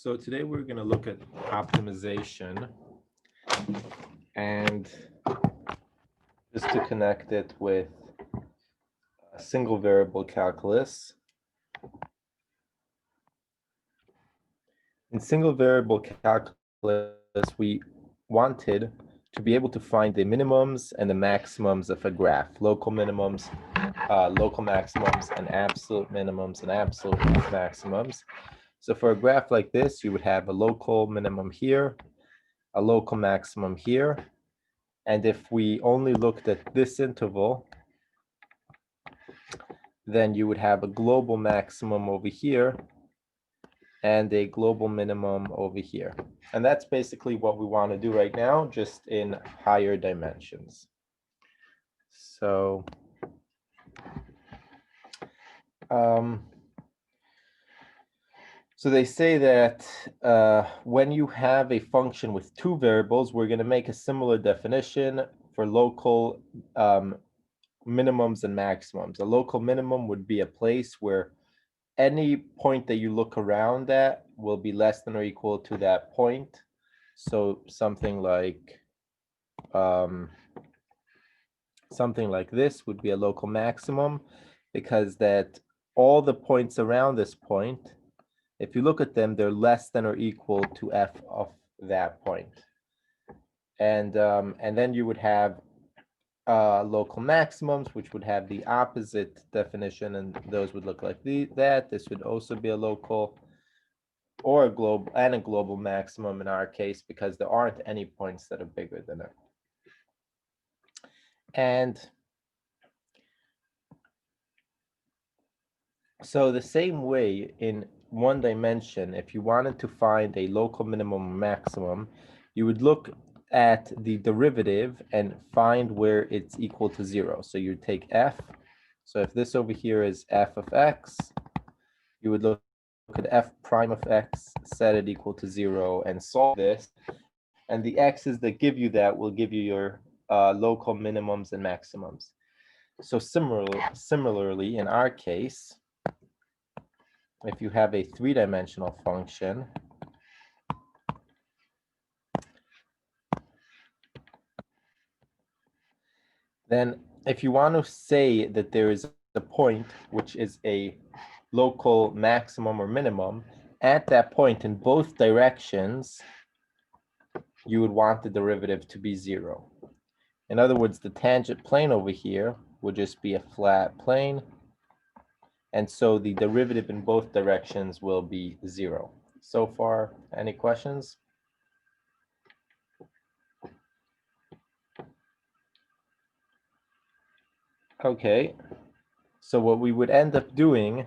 So today we're going to look at optimization and just to connect it with a single variable calculus. In single variable calculus, we wanted to be able to find the minimums and the maximums of a graph, local minimums, local maximums, and absolute minimums and absolute maximums. So for a graph like this, you would have a local minimum here, a local maximum here. And if we only looked at this interval, then you would have a global maximum over here and a global minimum over here. And that's basically what we want to do right now, just in higher dimensions. So so they say that when you have a function with two variables, we're going to make a similar definition for local minimums and maximums. A local minimum would be a place where any point that you look around at will be less than or equal to that point. So something like this would be a local maximum, because that all the points around this point, if you look at them, they're less than or equal to f of that point. And then you would have local maximums, which would have the opposite definition, and those would look like that. This would also be a local or a global maximum in our case, because there aren't any points that are bigger than it. And so the same way in one dimension, if you wanted to find a local minimum or maximum, you would look at the derivative and find where it's equal to 0. So you take f. So if this over here is f of x, you would look at f prime of x, set it equal to 0, and solve this. And the x's that give you that will give you your local minimums and maximums. So similarly, in our case, if you have a three-dimensional function, then if you want to say that there is a point which is a local maximum or minimum, at that point in both directions, you would want the derivative to be 0. In other words, the tangent plane over here would just be a flat plane. And so the derivative in both directions will be 0. So far, any questions? Okay, so what we would end up doing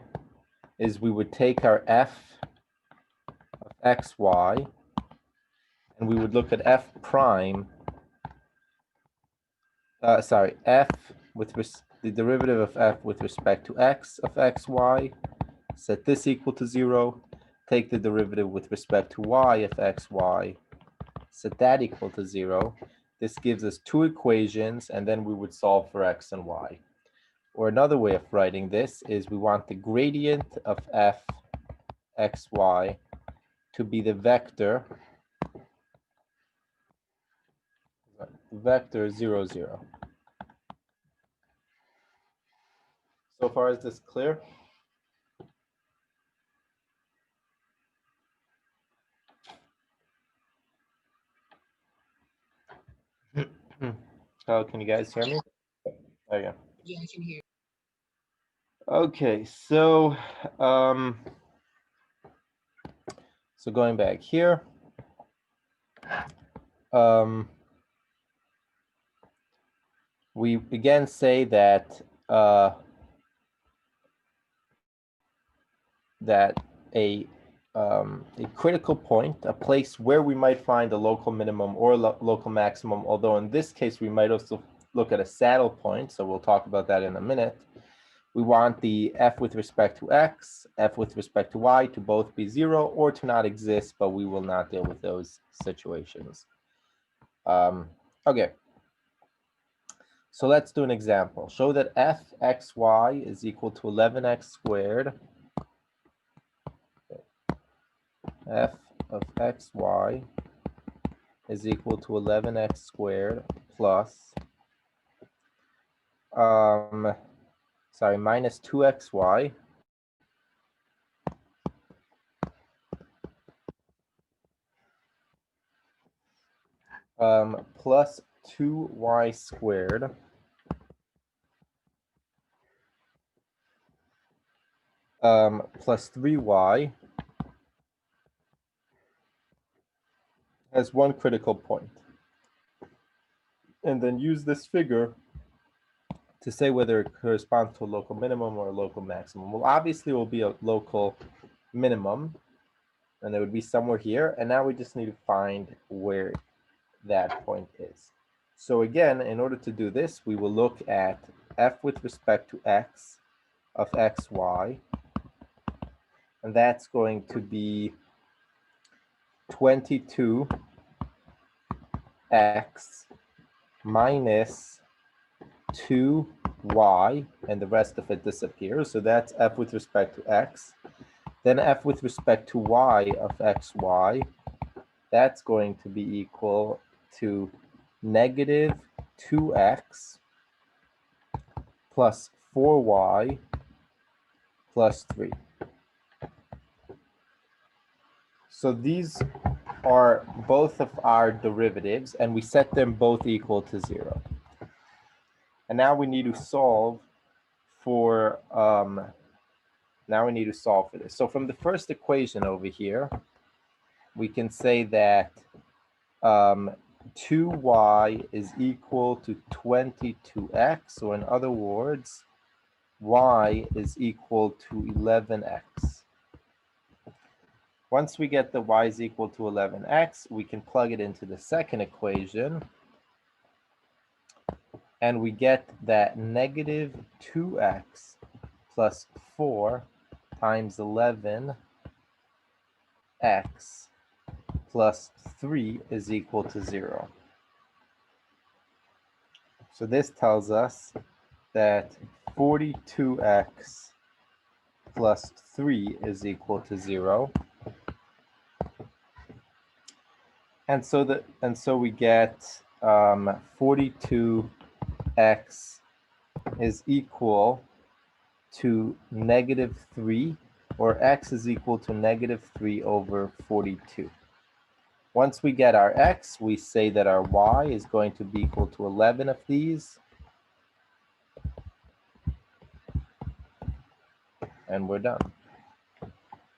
is we would take our f of xy, and we would look at f prime, f with the derivative of f with respect to x of xy, set this equal to 0, take the derivative with respect to y of xy, set that equal to 0. This gives us two equations, and then we would solve for x and y. Or another way of writing this is we want the gradient of f xy to be the vector 0, 0. So far, is this clear? Oh, can you guys hear me? There you go. Yeah, I can hear. Okay, so so going back here, we again say that a critical point, a place where we might find a local minimum or local maximum, although in this case we might also look at a saddle point, so we'll talk about that in a minute. We want the f with respect to x, f with respect to y to both be 0 or to not exist, but we will not deal with those situations. Okay, so let's do an example. Show that f xy is equal to 11x squared. F of xy is equal to 11x squared plus, minus 2xy plus 2y squared plus 3y has one critical point. And then use this figure to say whether it corresponds to a local minimum or a local maximum. Well, obviously it will be a local minimum, and it would be somewhere here. And now we just need to find where that point is. So again, in order to do this, we will look at f with respect to x of xy, and that's going to be 22x minus 2y, and the rest of it disappears. So that's f with respect to x. Then f with respect to y of xy, that's going to be equal to negative 2x plus 4y plus 3. So these are both of our derivatives, and we set them both equal to 0. And now we need to solve for this. So from the first equation over here, we can say that 2y is equal to 22x, so in other words, y is equal to 11x. Once we get the y is equal to 11x, we can plug it into the second equation, and we get that negative 2x plus 4 times 11x plus 3 is equal to 0. So this tells us that 42x plus 3 is equal to 0. And so we get 42x is equal to negative 3, or x is equal to negative 3 over 42. Once we get our x, we say that our y is going to be equal to 11 of these. And we're done.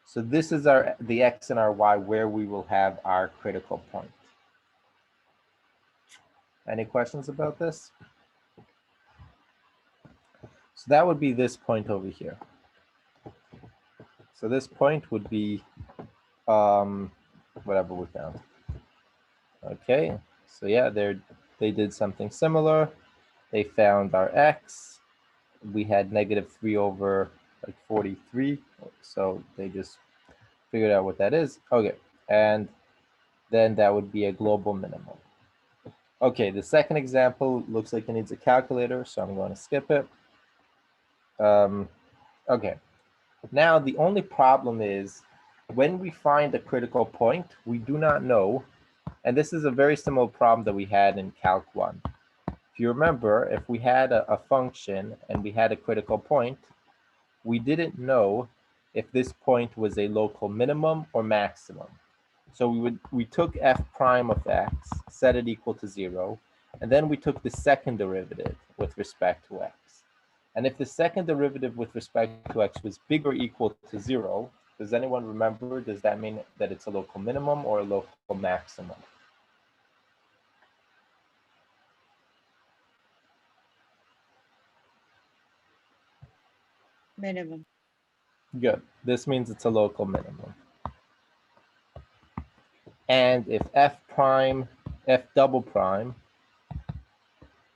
So this is the x and our y where we will have our critical point. Any questions about this? So that would be this point over here. So this point would be whatever we found. Okay, so yeah, they did something similar. They found our x. We had negative 3 over like 43. So they just figured out what that is. Okay, and then that would be a global minimum. Okay, the second example looks like it needs a calculator, so I'm going to skip it. Okay, now the only problem is when we find a critical point, we do not know, and this is a very similar problem that we had in Calc 1. If you remember, if we had a function and we had a critical point, we didn't know if this point was a local minimum or maximum. So we took f prime of x, set it equal to 0, and then we took the second derivative with respect to x. And if the second derivative with respect to x was bigger or equal to 0, does anyone remember, does that mean that it's a local minimum or a local maximum? Minimum. Good. This means it's a local minimum. And if f double prime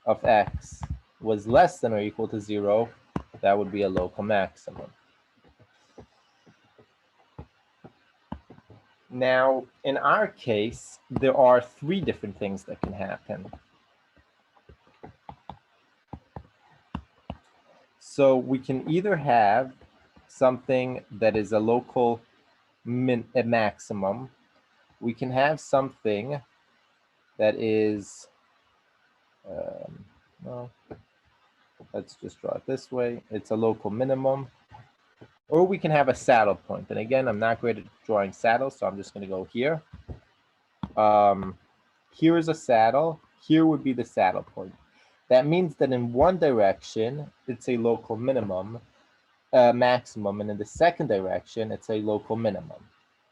of x was less than or equal to 0, that would be a local maximum. Now, in our case, there are 3 different things that can happen. So we can either have something that is a local maximum, we can have something that is, well, let's just draw it this way. It's a local minimum. Or we can have a saddle point. And again, I'm not great at drawing saddles, so I'm just going to go here. Here is a saddle. Here would be the saddle point. That means that in one direction, it's a local minimum, maximum, and in the second direction, it's a local minimum.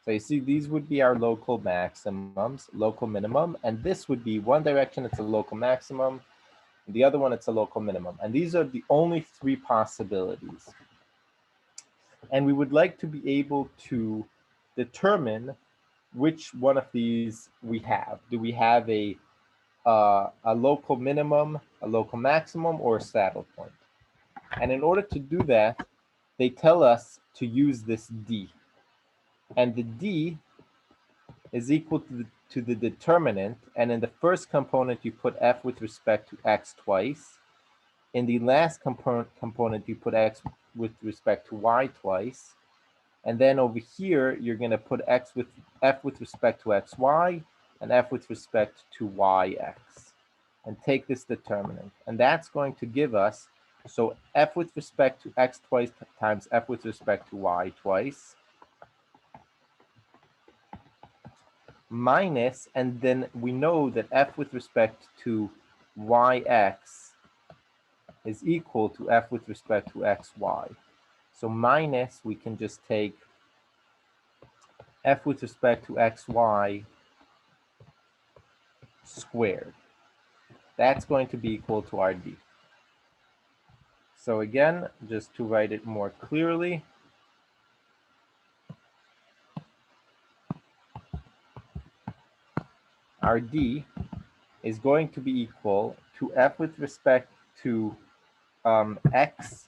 So you see, these would be our local maximums, local minimum, and this would be one direction, it's a local maximum, and the other one, it's a local minimum. And these are the only three possibilities. And we would like to be able to determine which one of these we have. Do we have a local minimum, a local maximum, or a saddle point? And in order to do that, they tell us to use this D. And the D is equal to the determinant. And in the first component, you put f with respect to x twice. In the last component, you put x with respect to y twice. And then over here, you're going to put f with respect to xy and f with respect to yx. And take this determinant. And that's going to give us, so f with respect to x twice times f with respect to y twice, minus, and then we know that f with respect to yx is equal to f with respect to xy. So minus, we can just take f with respect to xy squared. That's going to be equal to our d. So again, just to write it more clearly, our d is going to be equal to f with respect to x,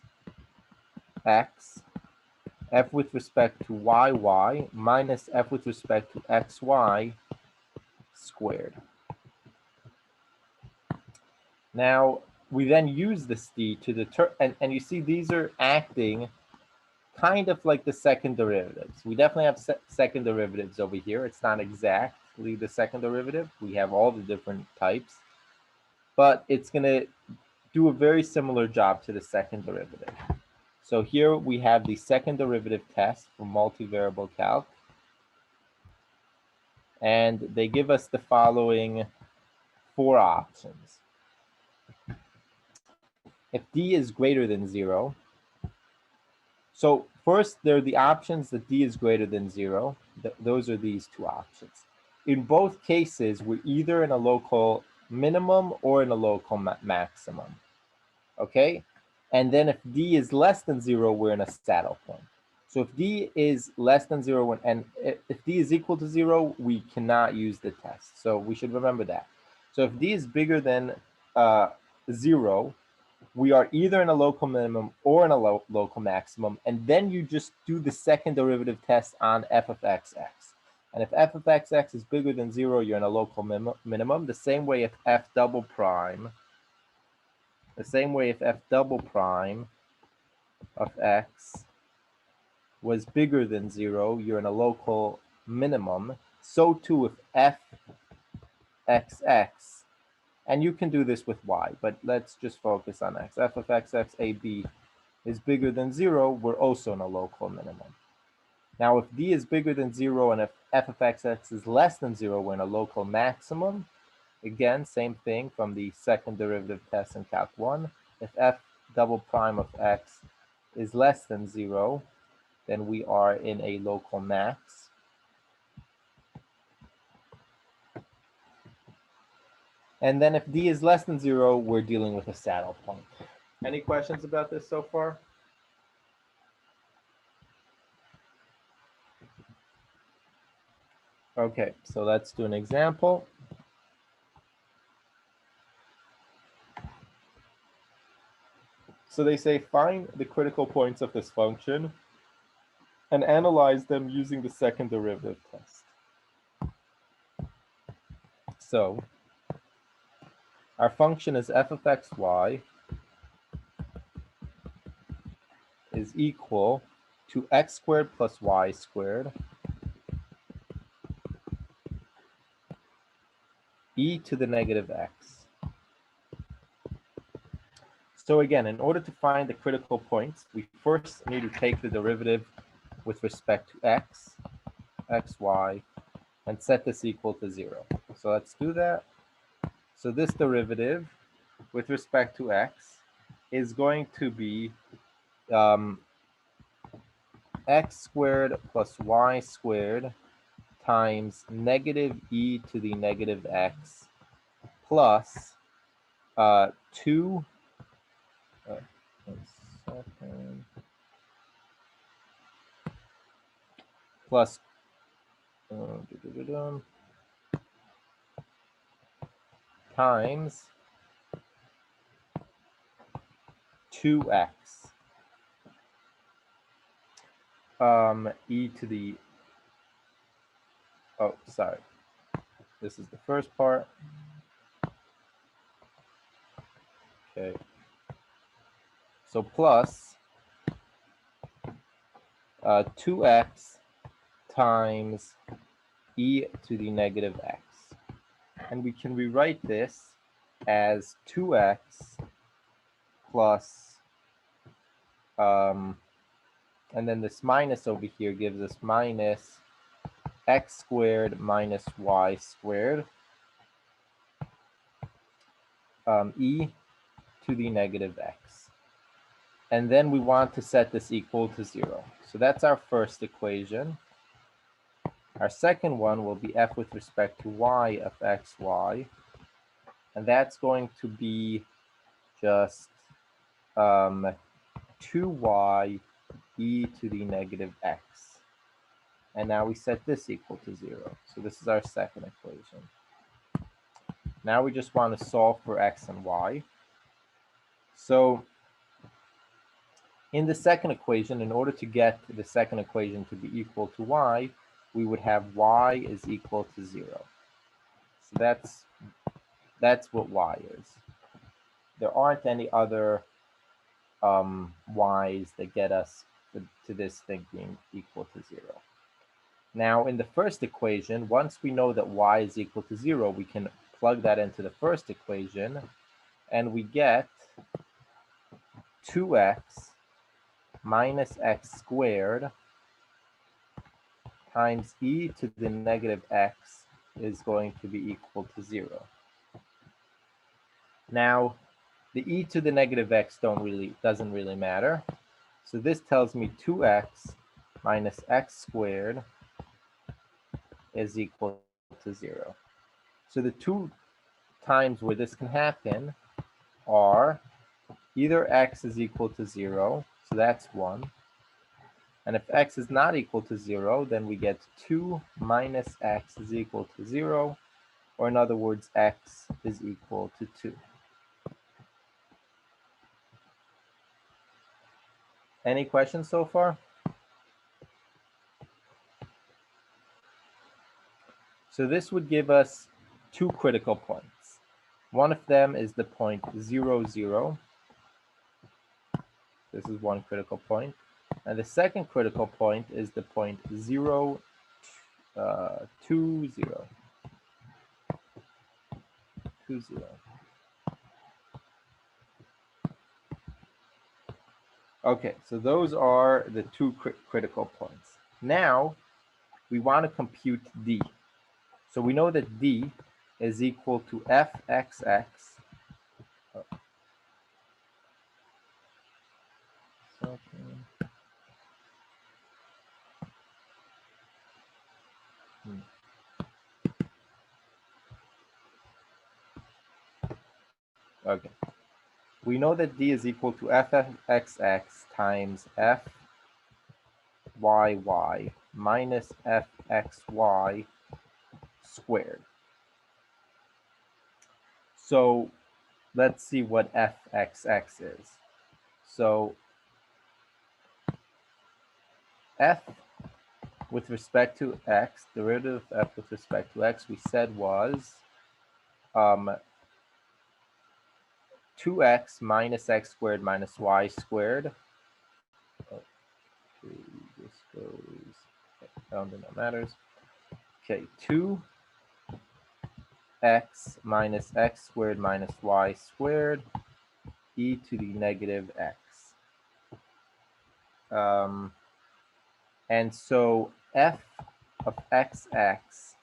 f with respect to y minus f with respect to xy squared. Now, we then use this d to determine, and you see these are acting kind of like the second derivatives. We definitely have second derivatives over here. It's not exactly the second derivative. We have all the different types, but it's going to do a very similar job to the second derivative. So here we have the second derivative test for multivariable calc. And they give us the following four options. If d is greater than 0, so first there are the options that d is greater than 0. Those are these two options. In both cases, we're either in a local minimum or in a local maximum. Okay? And then if d is less than 0, we're in a saddle point. So if d is less than 0, and if d is equal to 0, we cannot use the test. So we should remember that. So if d is bigger than 0, we are either in a local minimum or in a local maximum. And then you just do the second derivative test on f of xx. And if f of xx is bigger than 0, you're in a local minimum. The same way if f double prime of x was bigger than 0, you're in a local minimum. So too if f xx, and you can do this with y, but let's just focus on x. F of xx ab is bigger than 0, we're also in a local minimum. Now if d is bigger than 0 and if f of xx is less than 0, we're in a local maximum. Again, same thing from the second derivative test in Calc 1. If f double prime of x is less than 0, then we are in a local max. And then if d is less than 0, we're dealing with a saddle point. Any questions about this so far? Okay, so let's do an example. So they say find the critical points of this function and analyze them using the second derivative test. So our function is f of xy is equal to x squared plus y squared e to the negative x. So again, in order to find the critical points, we first need to take the derivative with respect to x, xy, and set this equal to 0. So let's do that. So this derivative with respect to x is going to be x squared plus y squared times negative e to the negative x plus 2 plus times 2x e to the, oh, sorry, this is the first part. Okay, so plus 2x times e to the negative x. And we can rewrite this as 2x plus, and then this minus over here gives us minus x squared minus y squared e to the negative x. And then we want to set this equal to 0. So that's our first equation. Our second one will be f with respect to y of xy. And that's going to be just 2y e to the negative x. And now we set this equal to 0. So this is our second equation. Now we just want to solve for x and y. So in the second equation, in order to get the second equation to be equal to y, we would have y is equal to 0. So that's what y is. There aren't any other y's that get us to this thing being equal to 0. Now, in the first equation, once we know that y is equal to 0, we can plug that into the first equation, and we get 2x minus x squared times e to the negative x is going to be equal to 0. Now, the e to the negative x doesn't really matter. So this tells me 2x minus x squared is equal to 0. So the two times where this can happen are either x is equal to 0, so that's 1. And if x is not equal to 0, then we get 2 minus x is equal to 0, or in other words, x is equal to 2. Any questions so far? So this would give us two critical points. One of them is the point 0, 0. This is one critical point. And the second critical point is the point 0, 2, 0. 2, 0. Okay, so those are the two critical points. Now, we want to compute d. So we know that d is equal to fxx. Okay. We know that d is equal to fxx times fyy minus fxy squared. So let's see what fxx is. So f with respect to x, derivative of f with respect to x, we said was 2x minus x squared minus y squared. Okay, this goes, okay, found in that matters. Okay, 2 x minus x squared minus y squared e to the negative x. And so f of xx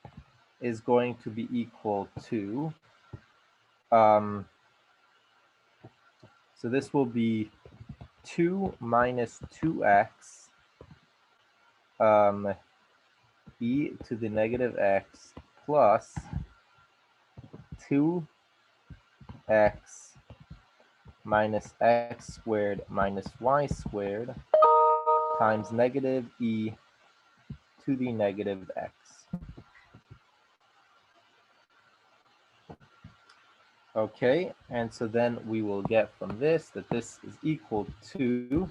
is going to be equal to, so this will be 2 minus 2x e to the negative x plus 2x minus x squared minus y squared times negative e to the negative x. Okay, and so then we will get from this that this is equal to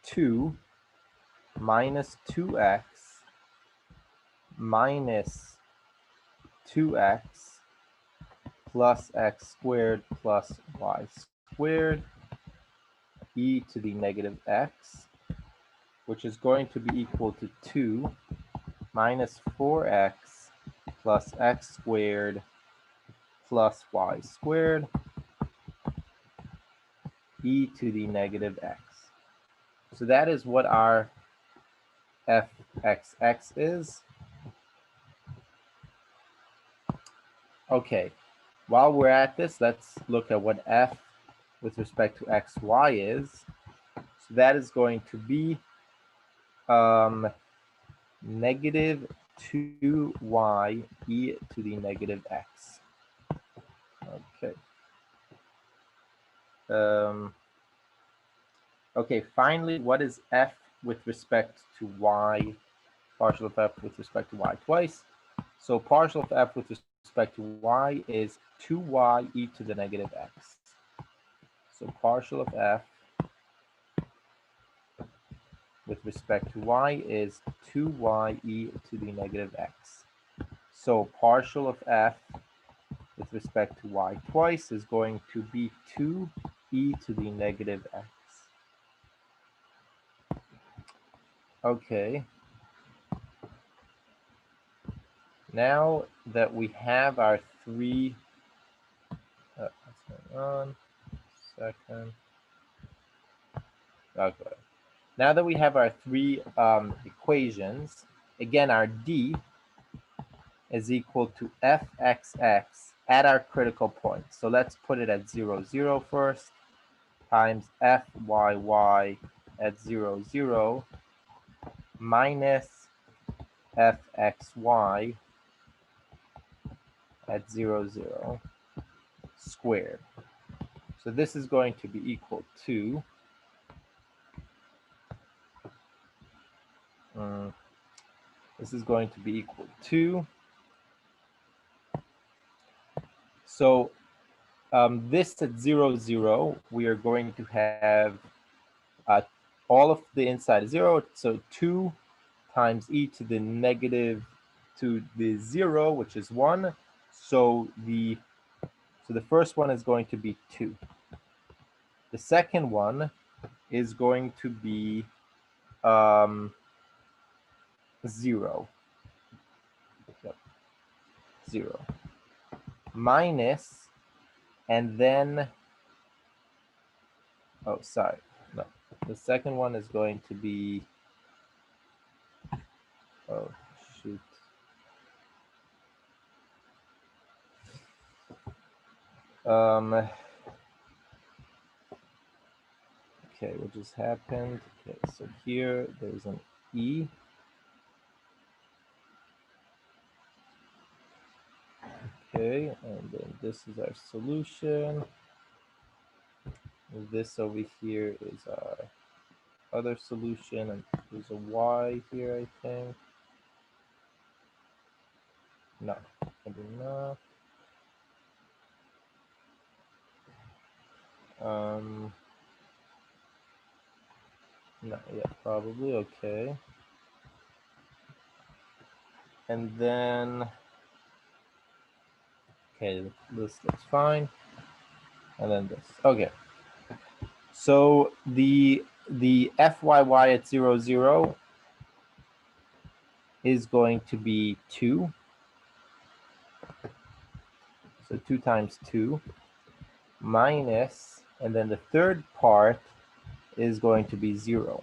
2 minus 2x minus 2x plus x squared plus y squared e to the negative x, which is going to be equal to 2 minus 4x plus x squared plus y squared e to the negative x. So that is what our fxx is. Okay, while we're at this, let's look at what f with respect to xy is. So that is going to be negative 2y e to the negative x. Okay. Okay, finally, what is f with respect to y? Partial of f with respect to y twice. So partial of f with respect to y is 2y e to the negative x. So partial of f with respect to y is 2y e to the negative x. So partial of f with respect to y twice is going to be 2e to the negative x. Okay. Now that we have our three, what's going on? Second. Okay. Now that we have our three equations, again, our d is equal to fxx at our critical point. So let's put it at 0, 0 first, times fyy at 0, 0 minus fxy at 0, 0 squared. So this is going to be equal to this is going to be equal to, so this at 0, 0, we are going to have all of the inside 0, so 2 times e to the negative to the 0, which is 1. So the first one is going to be 2. The second one is going to be 0. Yep. 0. Minus, and then, oh, sorry. No. The second one is going to be, oh, shoot. Okay, what just happened? Okay, so here there's an E. Okay, and then this is our solution. And this over here is our other solution, and there's a Y here, I think. No, maybe not. No, yeah, probably, okay. And then, okay, this looks fine. And then this, okay. So the fyy at 0, 0 is going to be 2. So 2 times 2 minus, and then the third part is going to be 0.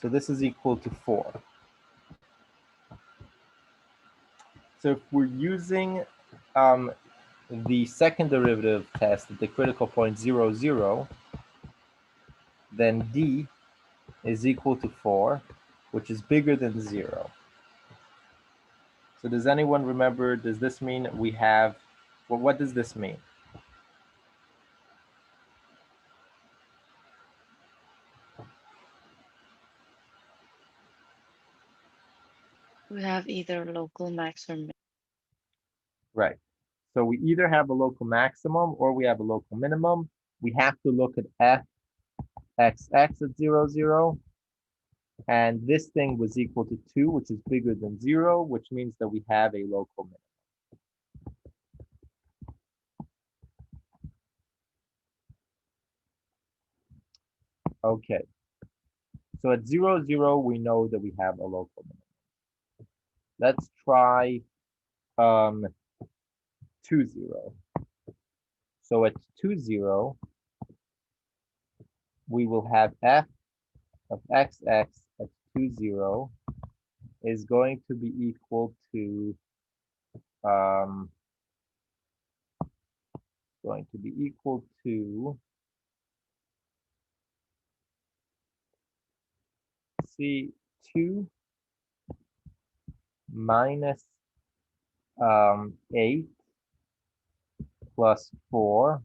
So this is equal to 4. So if we're using the second derivative test at the critical point 0, 0, then d is equal to 4, which is bigger than 0. So does anyone remember, does this mean we have, well, what does this mean? We have either local max or min. Right. So we either have a local maximum or we have a local minimum. We have to look at fxx at 0, 0. And this thing was equal to 2, which is bigger than 0, which means that we have a local minimum. Okay. So at 0, 0, we know that we have a local minimum. Let's try 2, 0. So at 2, 0, we will have f of xx at 2, 0 is going to be equal to C2 minus 8 plus 4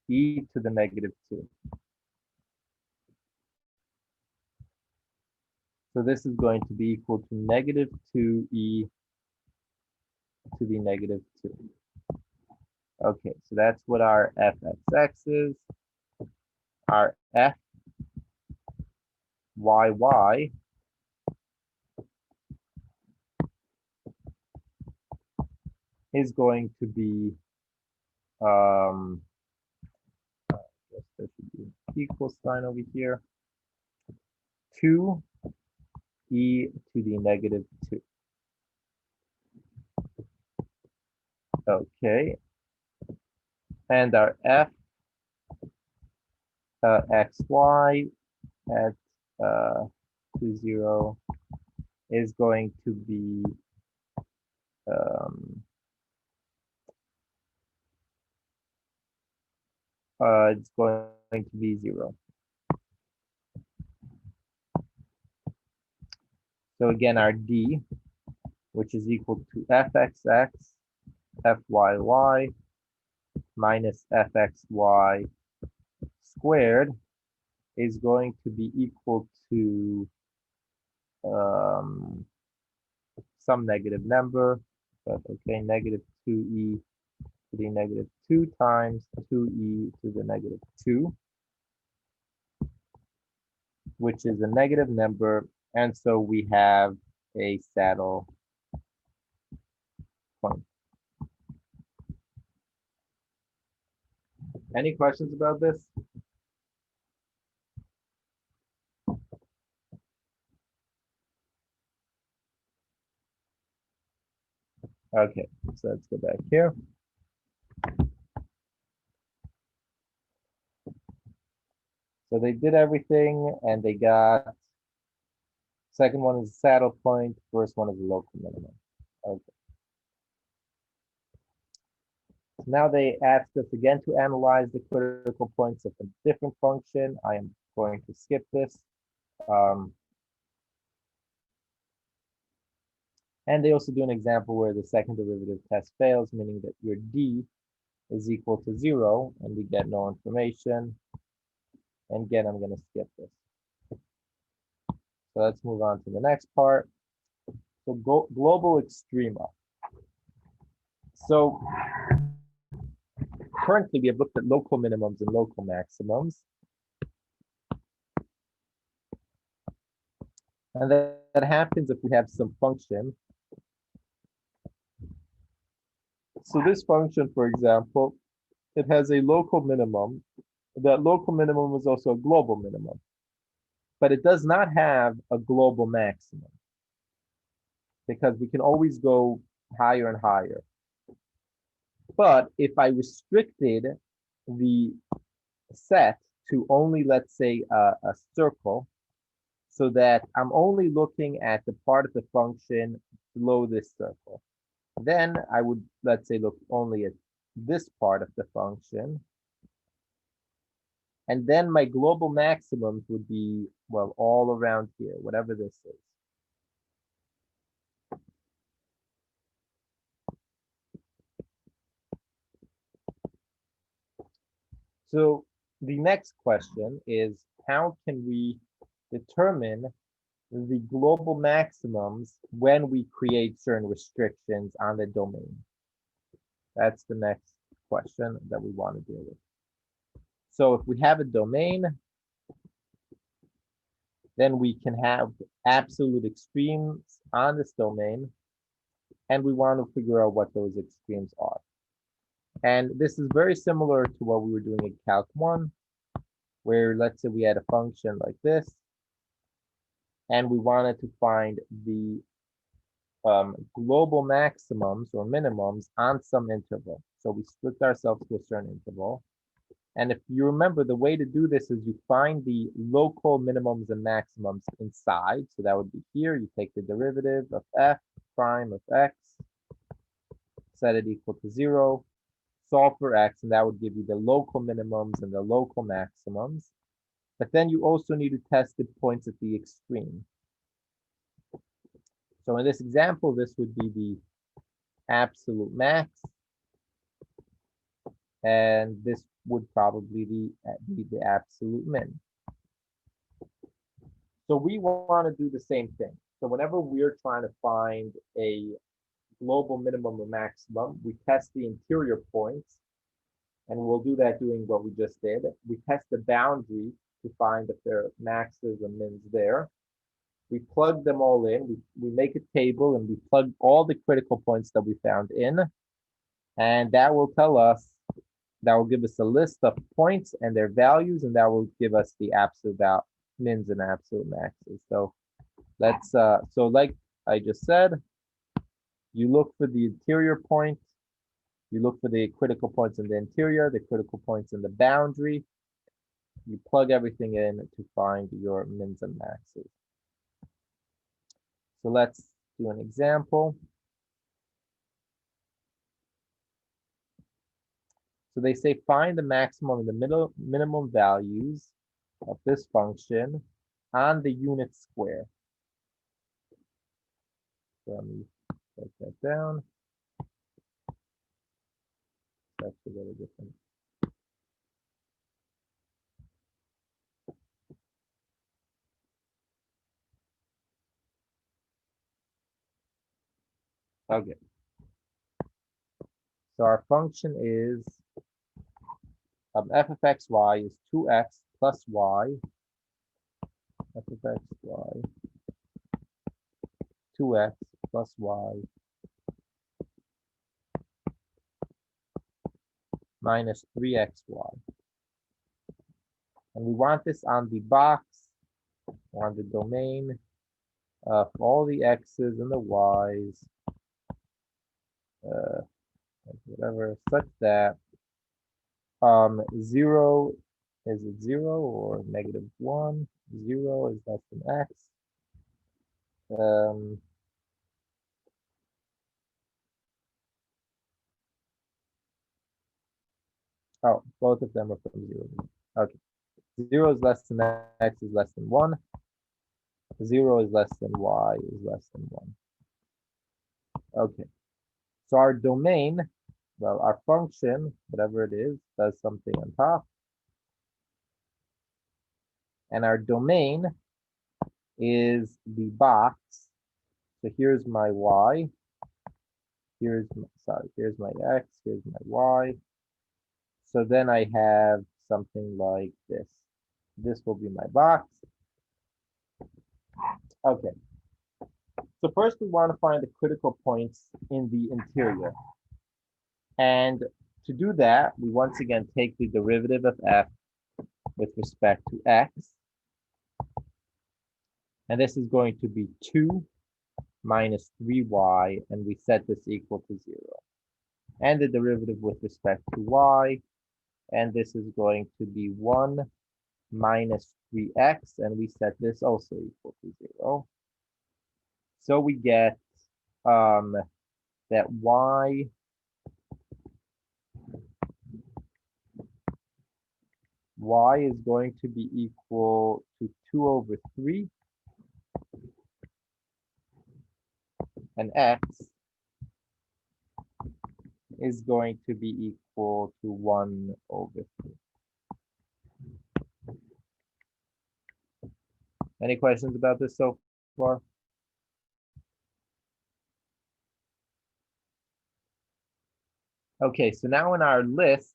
e to the negative 2. So this is going to be equal to negative 2e to the negative 2. Okay, so that's what our fxx is. Our fyy is going to be, I guess there should be an equal sign over here, 2e to the negative 2. Okay, and our xy at 2, 0 is going to be it's going to be 0. So again, our d, which is equal to fxx, fyy minus fxy squared is going to be equal to some negative number, but okay, negative 2e to the negative 2 times 2e to the negative 2, which is a negative number, and so we have a saddle point. Any questions about this? Okay, so let's go back here. So they did everything and they got, second one is a saddle point, first one is a local minimum. Okay. So now they asked us again to analyze the critical points of a different function. I am going to skip this. And they also do an example where the second derivative test fails, meaning that your d is equal to 0 and we get no information. And again, I'm going to skip this. So let's move on to the next part. So global extrema. So currently we have looked at local minimums and local maximums. And that happens if we have some function. So this function, for example, it has a local minimum. That local minimum is also a global minimum, but it does not have a global maximum because we can always go higher and higher. But if I restricted the set to only, let's say, a circle, so that I'm only looking at the part of the function below this circle, then I would, let's say, look only at this part of the function. And then my global maximums would be, well, all around here, whatever this is. So the next question is, how can we determine the global maximums when we create certain restrictions on the domain? That's the next question that we want to deal with. So if we have a domain, then we can have absolute extremes on this domain, and we want to figure out what those extremes are. And this is very similar to what we were doing in Calc 1, where let's say we had a function like this, and we wanted to find the global maximums or minimums on some interval. So we strict ourselves to a certain interval. And if you remember, the way to do this is you find the local minimums and maximums inside. So that would be here. You take the derivative of f prime of x, set it equal to 0, solve for x, and that would give you the local minimums and the local maximums. But then you also need to test the points at the extreme. So in this example, this would be the absolute max, and this would probably be the absolute min. So we want to do the same thing. So whenever we're trying to find a global minimum or maximum, we test the interior points, and we'll do that doing what we just did. We test the boundary to find if there are maxes and mins there. We plug them all in. We make a table and we plug all the critical points that we found in, and that will tell us, that will give us a list of points and their values, and that will give us the absolute mins and absolute maxes. So let's so like I just said, you look for the interior point, you look for the critical points in the interior, the critical points in the boundary, you plug everything in to find your mins and maxes. So let's do an example. So they say find the maximum and the minimum values of this function on the unit square. So let me write that down. That's a little different. Okay. So our function is f of xy is 2x plus y, f of xy, 2x plus y minus 3xy. And we want this on the box, on the domain of all the x's and the y's, whatever, such that 0 is it 0 or -1? 0 is less than x. Oh, both of them are from 0. Okay. 0 is less than x is less than 1. 0 is less than y is less than 1. Okay. So our domain, well, our function, whatever it is, does something on top. And our domain is the box. So here's my y. Here's my x, here's my y. So then I have something like this. This will be my box. Okay. So first we want to find the critical points in the interior. And to do that, we once again take the derivative of f with respect to x. And this is going to be 2 minus 3y, and we set this equal to 0. and the derivative with respect to y, and this is going to be 1 minus 3x, and we set this also equal to 0. So we get that y is going to be equal to 2 over 3, and x is going to be equal to 1 over 3. Any questions about this so far? Okay, so now in our list,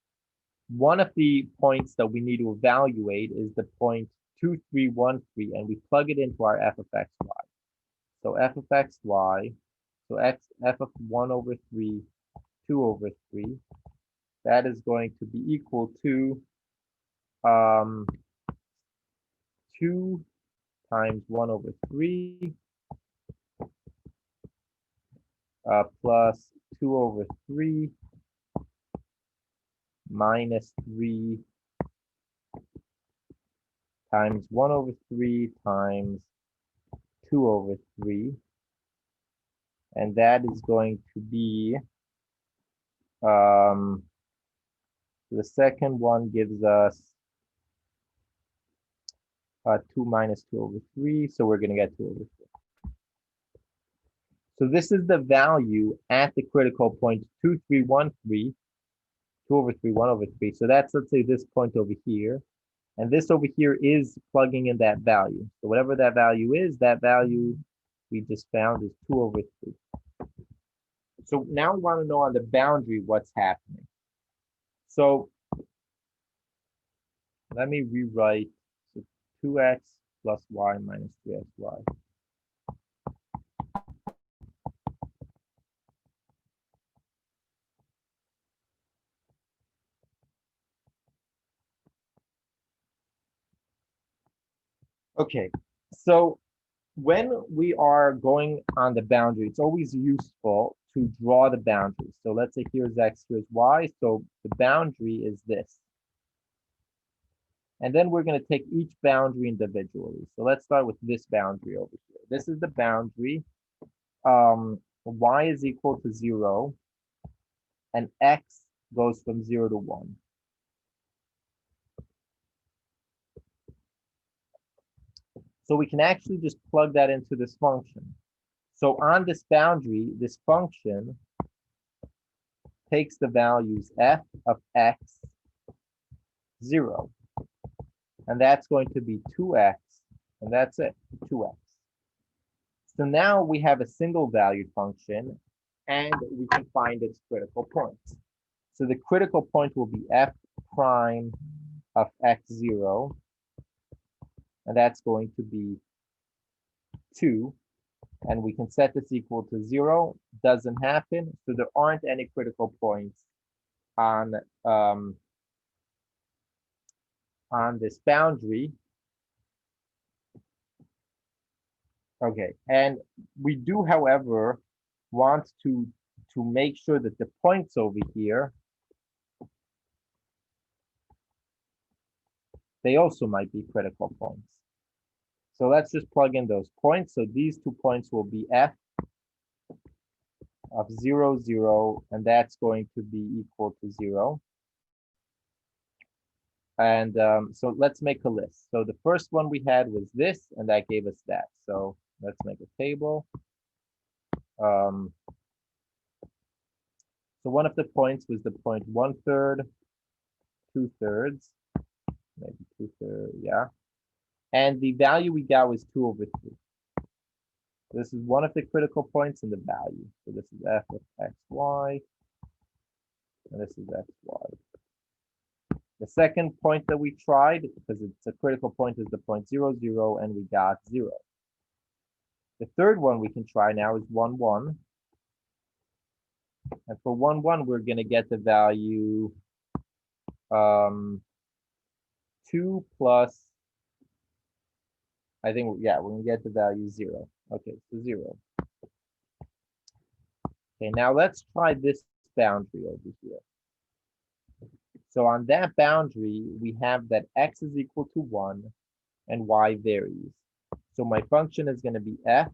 one of the points that we need to evaluate is the point 2313, and we plug it into our f of xy. So f of xy, so f of 1 over 3, 2 over 3, that is going to be equal to 2 times 1 over 3 plus 2 over 3 minus 3 times 1 over 3 times 2 over 3. And that is going to be, the second one gives us 2 minus 2 over 3. So we're going to get 2 over 3. So this is the value at the critical point 2313, 2 over 3, 1 over 3. So that's, let's say, this point over here. And this over here is plugging in that value. So whatever that value is, that value we just found is 2 over 3. So now we want to know on the boundary what's happening. So let me rewrite, so 2x plus y minus 3xy. Okay, so when we are going on the boundary, it's always useful to draw the boundary. So let's say here's x, here's y. So the boundary is this. And then we're going to take each boundary individually. So let's start with this boundary over here. This is the boundary. Y is equal to 0, and x goes from 0 to 1. So we can actually just plug that into this function. So on this boundary, this function takes the values f of x, 0. And that's going to be 2x, and that's it, 2x. So now we have a single valued function, and we can find its critical points. So the critical point will be f prime of x0, and that's going to be 2. And we can set this equal to 0. Doesn't happen, so there aren't any critical points on this boundary. Okay, and we do, however, want to make sure that the points over here, they also might be critical points. So let's just plug in those points. So these 2 points will be f of 0, 0, and that's going to be equal to 0. And so let's make a list. So the first one we had was this, and that gave us that. So let's make a table. So one of the points was the point 1/3, 2/3, maybe 2/3, yeah. And the value we got was 2 over 3. This is one of the critical points in the value. So this is f of xy, and this is xy. The second point that we tried, because it's a critical point, is the point 0, 0, and we got 0. The third one we can try now is 1, 1. And for 1, 1, we're going to get the value 2 plus, I think, yeah, we're going to get the value 0. Okay, so 0. Okay, now let's try this boundary over here. So on that boundary, we have that x is equal to 1 and y varies. So my function is going to be f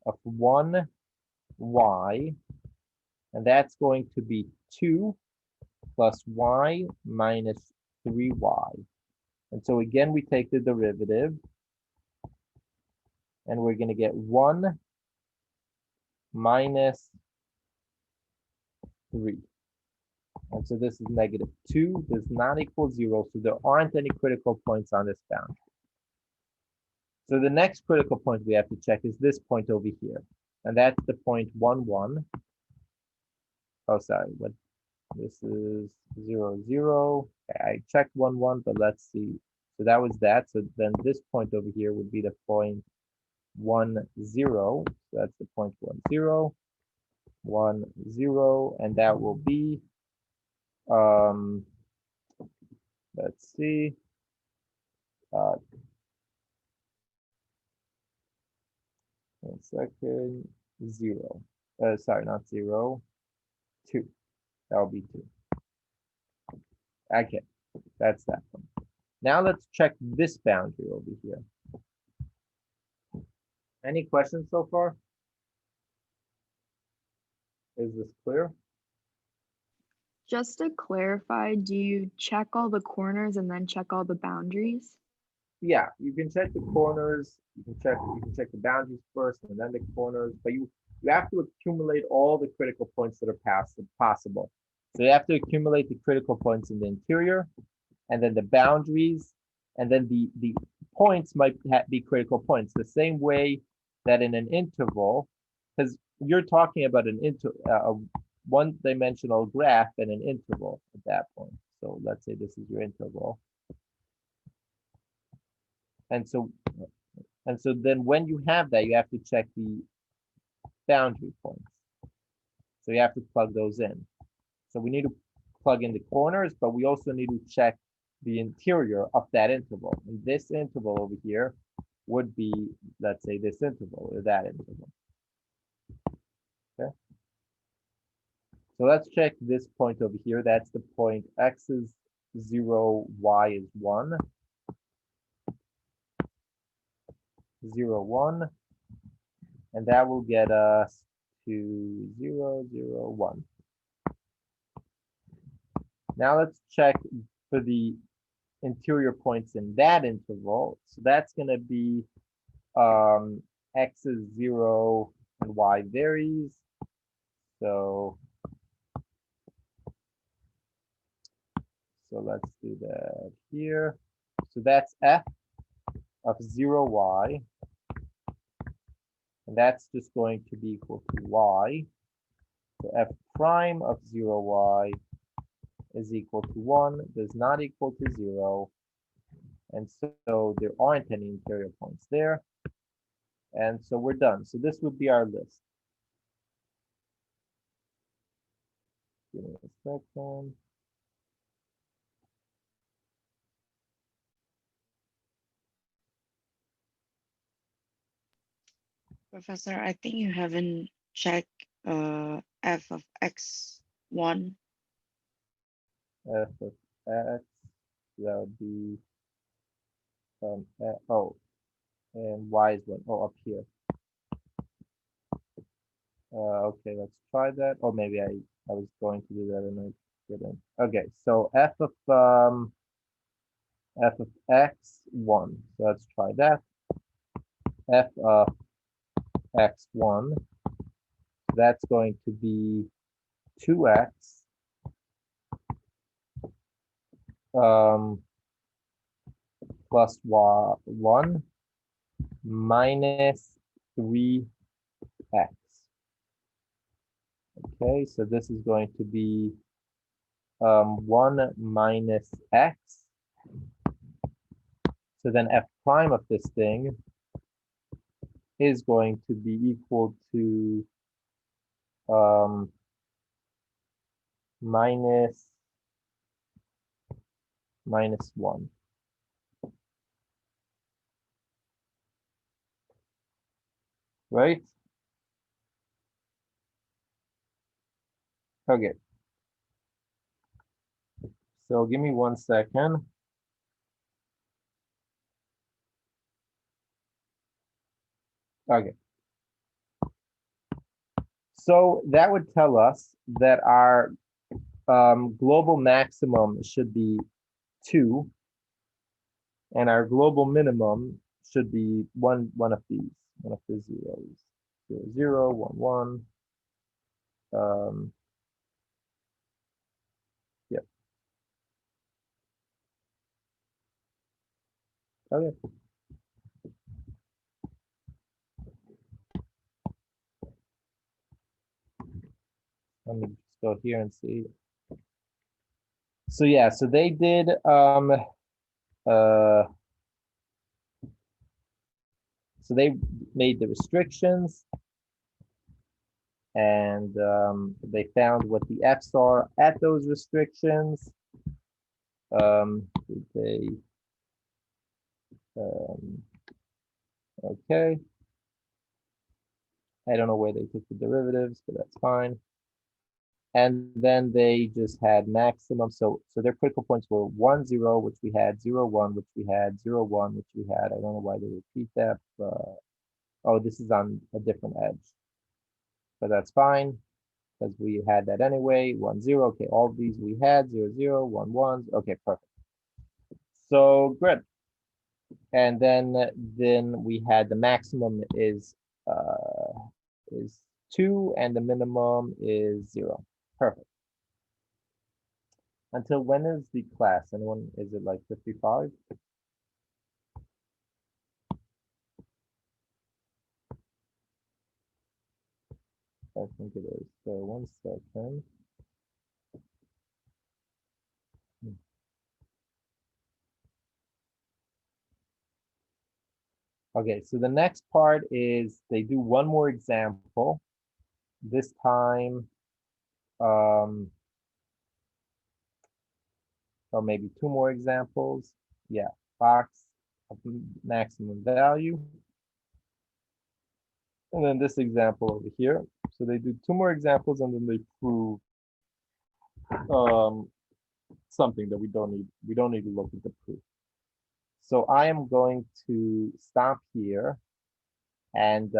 of 1y, and that's going to be 2 plus y minus 3y. And so again, we take the derivative, and we're going to get 1 minus 3. And so this is negative 2 does not equal 0, so there aren't any critical points on this boundary. So the next critical point we have to check is this point over here. And that's the point 1, 1. Oh, sorry, what this is 0, 0. I checked 1, 1, but let's see. So that was that. So then this point over here would be the point 1, 0. So that's the point 1, 0, 1, 0, and that will be let's see, uh, 1 second, 0. Sorry, not 0, 2. That'll be 2. Okay, that's that one. Now let's check this boundary over here. Any questions so far? Is this clear? Just to clarify, do you check all the corners and then check all the boundaries? Yeah, you can check the corners, you can check the boundaries first and then the corners, but you have to accumulate all the critical points that are possible. So you have to accumulate the critical points in the interior, and then the boundaries, and then the points might be critical points, the same way that in an interval, because you're talking about a one-dimensional graph and an interval at that point. So let's say this is your interval. And so then when you have that, you have to check the boundary points. So you have to plug those in. So we need to plug in the corners, but we also need to check the interior of that interval. And this interval over here would be, let's say, this interval or that interval. Okay. So let's check this point over here. That's the point x is 0, y is 1. 0, 1. And that will get us to 0, 0, 1. Now let's check for the interior points in that interval. So that's going to be x is 0 and y varies. So let's do that here. So that's f of 0y. And that's just going to be equal to y. So f prime of 0y is equal to 1, does not equal to 0. And so there aren't any interior points there. And so we're done. So this would be our list. Give me a second. Professor, I think you haven't checked f of x1. F of x, that would be oh, and y is 1. Oh, up here. Okay, let's try that. Or maybe I was going to do that and I didn't. Okay, so f of x1. So let's try that. F of x1. That's going to be 2x plus y1 minus 3x. Okay, so this is going to be 1 minus x. So then f prime of this thing is going to be equal to minus 1. Right? Okay. So give me 1 second. Okay. So that would tell us that our global maximum should be 2, and our global minimum should be one of these, one of the zeros. 0, 0, 1, 1. Yep. Okay. Let me just go here and see. So yeah, so they did so they made the restrictions, and they found what the F's are at those restrictions. They um, okay. I don't know where they took the derivatives, but that's fine. And then they just had maximum. So their critical points were 1, 0, which we had, 0, 1, which we had, 0, 1, which we had. I don't know why they repeat that. Oh, this is on a different edge, but that's fine because we had that anyway. 1, 0. Okay, all of these we had 0, 0, 1, 1. Okay, perfect. So good. And then we had the maximum is 2 and the minimum is 0. Perfect. Until when is the class? Anyone, is it like 55? I think it is. So 1 second. Okay, so the next part is they do one more example. This time, or maybe 2 more examples. Yeah, box of maximum value. And then this example over here. So they do 2 more examples and then they prove something that we don't need. We don't need to look at the proof. So I am going to stop here. And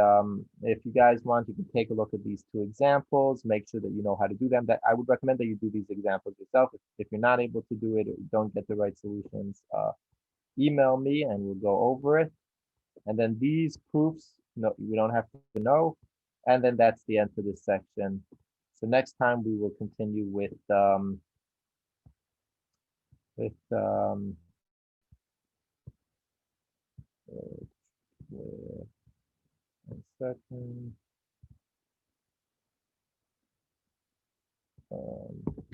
if you guys want, you can take a look at these 2 examples, make sure that you know how to do them. That I would recommend that you do these examples yourself. If you're not able to do it or you don't get the right solutions, email me and we'll go over it. And then these proofs, no, we don't have to know. And then that's the end of this section. So next time we will continue with with uh, 1 second.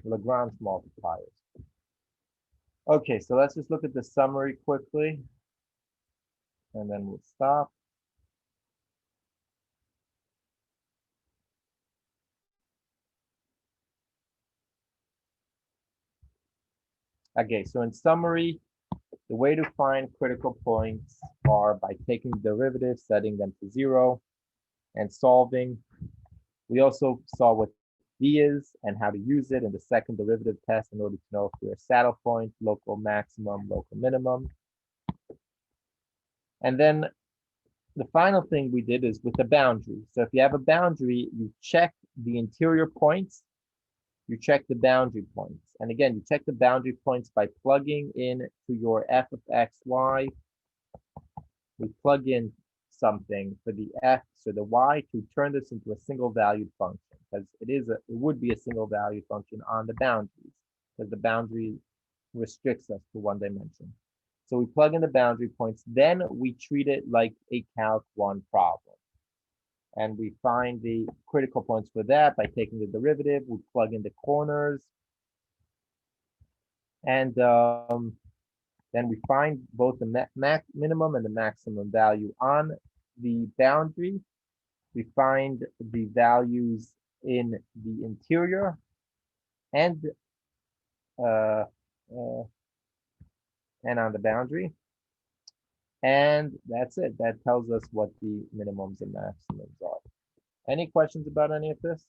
Lagrange multipliers. Okay, so let's just look at the summary quickly, and then we'll stop. Okay, so in summary, the way to find critical points are by taking derivatives, setting them to 0, and solving. We also saw what D is and how to use it in the second derivative test in order to know if we're a saddle point, local maximum, local minimum. And then the final thing we did is with the boundary. So if you have a boundary, you check the interior points, you check the boundary points. And again, you check the boundary points by plugging in to your f of x, y. We plug in something for the x or the y to turn this into a single valued function, because it would be a single valued function on the boundaries, because the boundary restricts us to one dimension. So we plug in the boundary points, then we treat it like a Calc 1 problem. And we find the critical points for that by taking the derivative. We plug in the corners. And then we find both the minimum and the maximum value on the boundary. We find the values in the interior and uh, uh, and on the boundary. And that's it. That tells us what the minimums and maximums are. Any questions about any of this?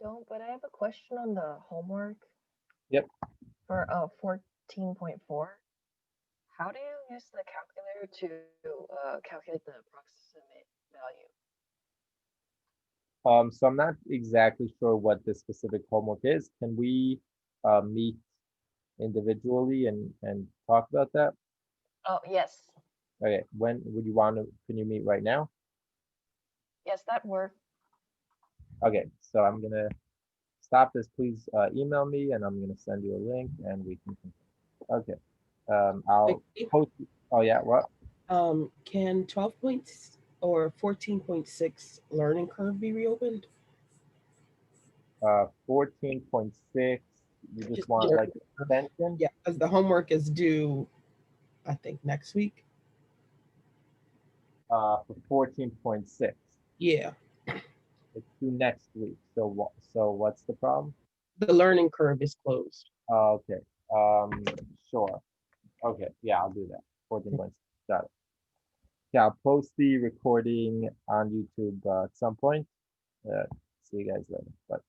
don't, but I have a question on the homework. Yep. For 14.4. How do you use the calculator to calculate the approximate value? So I'm not exactly sure what the specific homework is. Can we meet individually and talk about that? Oh, yes. Okay, when would you want to, can you meet right now? Yes, that worked. Okay, so I'm gonna stop this. Please email me and I'm gonna send you a link and we can, okay. I'll Vicky, post, oh yeah, what? can 12 points or 14.6 learning curve be reopened? 14.6, you just Just want like learning curve. extension? Yeah, because the homework is due, I think, next week. For 14.6, Yeah, it's due next week. So what, so what's the problem? the learning curve is closed. Okay, sure. Okay, yeah, I'll do that. 14 points. Got it. Yeah, I'll post the recording on YouTube at some point. See you guys later. Bye.